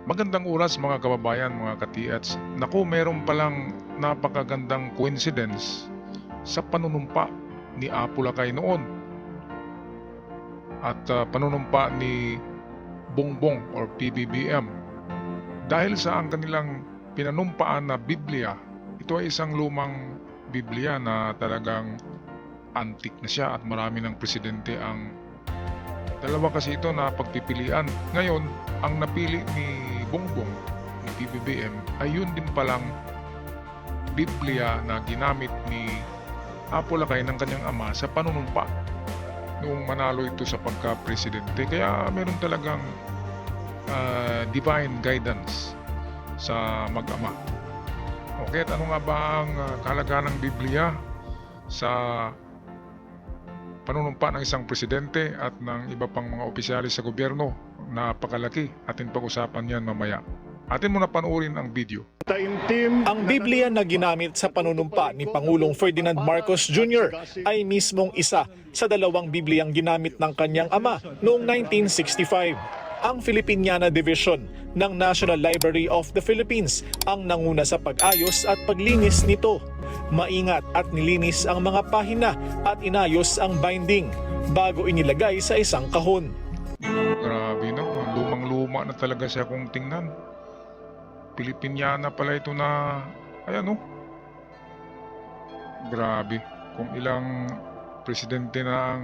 Magandang oras mga kababayan, mga ka-TH. Naku, meron palang napakagandang coincidence sa panunumpa ni Apo Lakay noon at panunumpa ni Bongbong or PBBM. Dahil sa ang kanilang pinanumpaan na Biblia, ito ay isang lumang Biblia na talagang antik na siya at marami ng presidente ang dalawa kasi ito na pagpipilian. Ngayon, ang napili ni Bongbong, ni PBBM, ay yun din palang Biblia na ginamit ni Apo Lakay ng kanyang ama sa panunumpa noong manalo ito sa pagka-presidente. Kaya meron talagang divine guidance sa mag-ama. Okay, at ano nga ba ang kahalagahan ng Biblia sa panunumpa ng isang presidente at ng iba pang mga opisyalis sa gobyerno? Napakalaki. Atin pag-usapan yan mamaya. Atin muna panoorin ang video. Ang Biblia na ginamit sa panunumpa ni Pangulong Ferdinand Marcos Jr. ay mismong isa sa dalawang Bibliang ginamit ng kanyang ama noong 1965. Ang Filipiniana Division ng National Library of the Philippines ang nanguna sa pag-ayos at paglinis nito. Maingat at nilinis ang mga pahina at inayos ang binding bago inilagay sa isang kahon. Grabe no, lumang-luma na talaga siya kung tingnan. Filipiniana pala ito na, ayan no. Grabe, kung ilang presidente na ang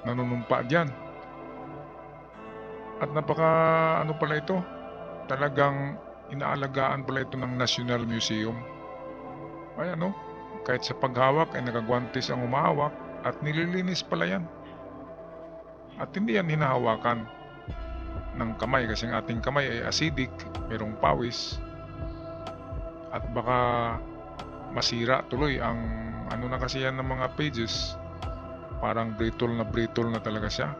nanunumpa dyan. At napaka ano pala ito, talagang inaalagaan pala ito ng National Museum. Ayan no, kahit sa paghawak ay nakagwantes ang humahawak at nililinis pala yan. At hindi yan hinahawakan ng kamay kasi ang ating kamay ay acidic, merong pawis. At baka masira tuloy ang ano na kasi yan ng mga pages. Parang brittle na talaga siya.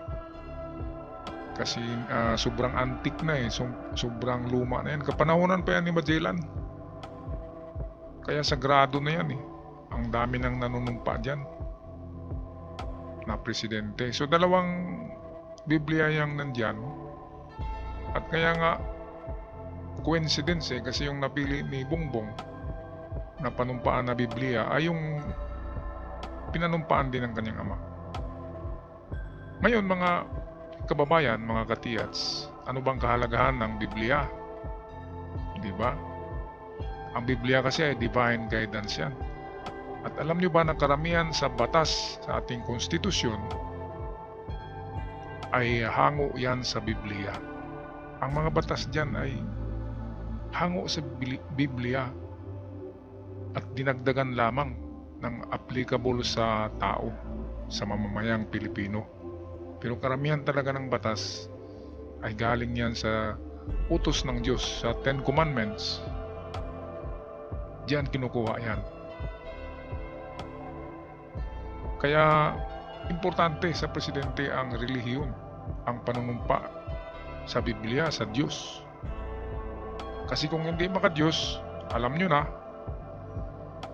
Kasi sobrang antique na eh, sobrang luma na yan. Kapanahonan pa yan ni Magellan. Kaya sagrado na yan eh. Ang dami nang nanunumpa dyan na presidente. So dalawang Biblia yang nandyan. At kaya nga coincidence eh, kasi yung napili ni Bongbong na panumpaan na Biblia ay yung pinanumpaan din ng kanyang ama. Ngayon mga kababayan, mga katiyats, ano bang kahalagahan ng Biblia? Di ba? Ang Biblia kasi ay divine guidance yan. At alam nyo ba na karamihan sa batas sa ating konstitusyon ay hango yan sa Biblia. Ang mga batas dyan ay hango sa Biblia at dinagdagan lamang ng applicable sa tao, sa mamamayang Pilipino. Pero karamihan talaga ng batas ay galing yan sa utos ng Diyos, sa Ten Commandments. Diyan kinukuha yan. Kaya importante sa presidente ang relihiyon, ang panunumpa sa Biblia, sa Diyos. Kasi kung hindi maka-Diyos, alam nyo na,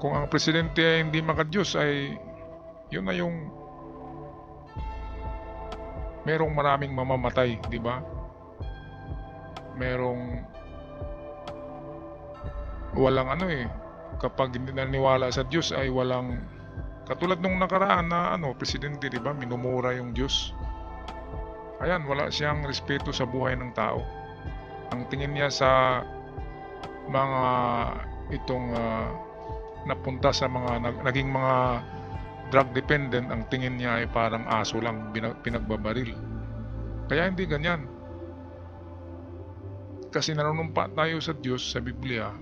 kung ang presidente ay hindi maka-Diyos ay yun na yung merong maraming mamamatay, di ba? Merong walang ano eh, kapag hindi naniwala sa Diyos ay walang, katulad nung nakaraan na presidente, di ba? Minumura yung Diyos. Ayan, wala siyang respeto sa buhay ng tao. Ang tingin niya sa mga itong napunta sa mga naging mga drug dependent, ang tingin niya ay parang aso lang pinagbabaril. Kaya hindi ganyan. Kasi nanunumpa tayo sa Diyos, sa Biblia,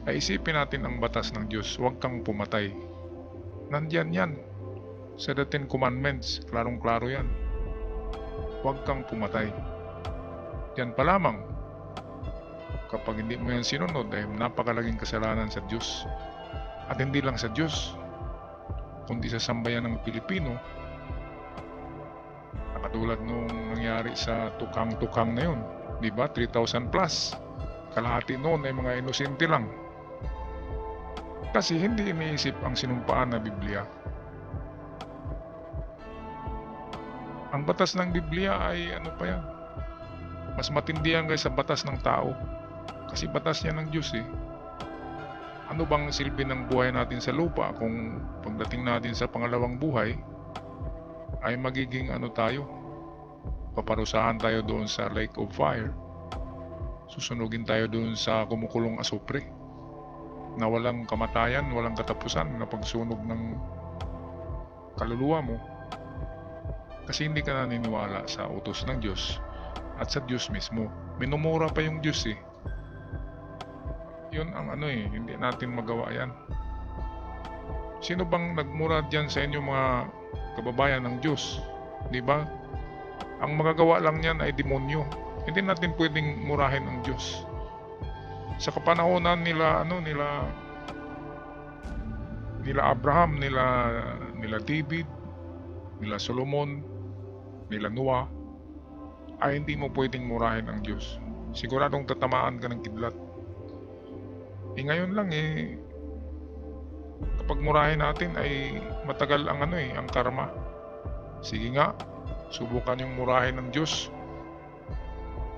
ay isipin natin ang batas ng Diyos. Huwag kang pumatay. Nandyan yan sa the Ten Commandments, klarong-klaro yan. Huwag kang pumatay. Yan pa lamang. Kapag hindi mo yan sinunod ay napakalaging kasalanan sa Diyos. At hindi lang sa Diyos, kundi sa sambayan ng Pilipino. Katulad nung nangyari sa tukang-tukang na yun, di ba? 3,000 plus. Kalahati noon ay mga inosente lang. Kasi hindi iniisip ang sinumpaan na Biblia. Ang batas ng Biblia ay ano pa yan? Mas matindi yan kaysa batas ng tao. Kasi batas niya ng Diyos eh. Ano bang silbi ng buhay natin sa lupa kung pagdating natin sa pangalawang buhay ay magiging ano tayo? Paparusahan tayo doon sa lake of fire. Susunugin tayo doon sa kumukulong asupre na walang kamatayan, walang katapusan na pagsunog ng kaluluwa mo. Kasi hindi ka naniniwala sa utos ng Diyos at sa Diyos mismo. Minumura pa yung Diyos eh. Yun ang ano eh, hindi natin magawa yan. Sino bang nagmura dyan sa inyo mga kababayan ng Diyos? Di ba? Ang magagawa lang yan ay demonyo. Hindi natin pwedeng murahin ang Diyos. Sa kapanahonan nila Abraham, nila David, nila Solomon, nila Noah, ay hindi mo pwedeng murahin ang Diyos. Siguradong tatamaan ka ng kidlat. Ngayon lang kapag murahin natin ay matagal ang ang karma. Sige nga, subukan yung murahin ng Diyos.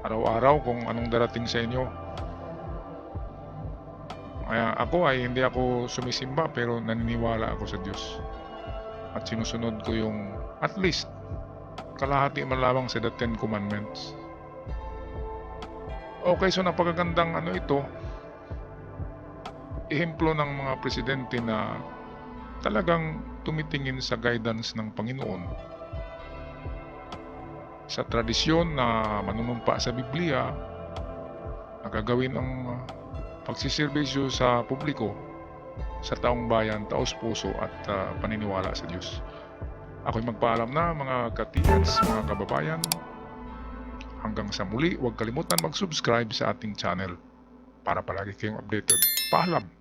Araw-araw kung anong darating sa inyo. Kaya hindi ako sumisimba pero naniniwala ako sa Diyos. At sinusunod ko yung at least kalahati man lamang sa the 10 Commandments. Okay, so napakagandang ito. Ehemplo ng mga presidente na talagang tumitingin sa guidance ng Panginoon. Sa tradisyon na manunumpa sa Biblia, nagagawin ang pagsiservisyo sa publiko, sa taong bayan, taos puso at paniniwala sa Diyos. Ako'y magpaalam na mga katiyads, mga kababayan. Hanggang sa muli, huwag kalimutan mag-subscribe sa ating channel para palagi kayong updated. Paalam!